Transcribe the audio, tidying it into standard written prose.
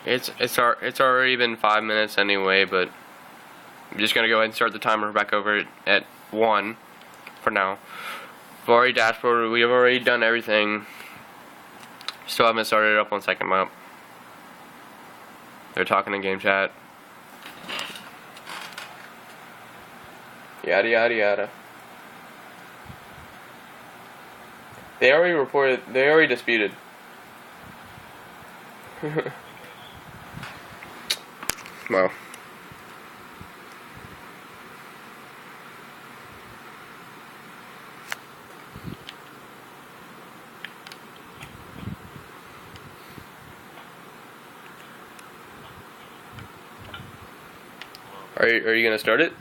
It's already been 5 minutes anyway, but I'm just gonna go ahead and start the timer back over at 1 for now. We've already dashboarded. We have already done everything. Still haven't started it up on second map. They're talking in game chat. Yada yada yada. They already reported. They already disputed. Well. Are you gonna start it?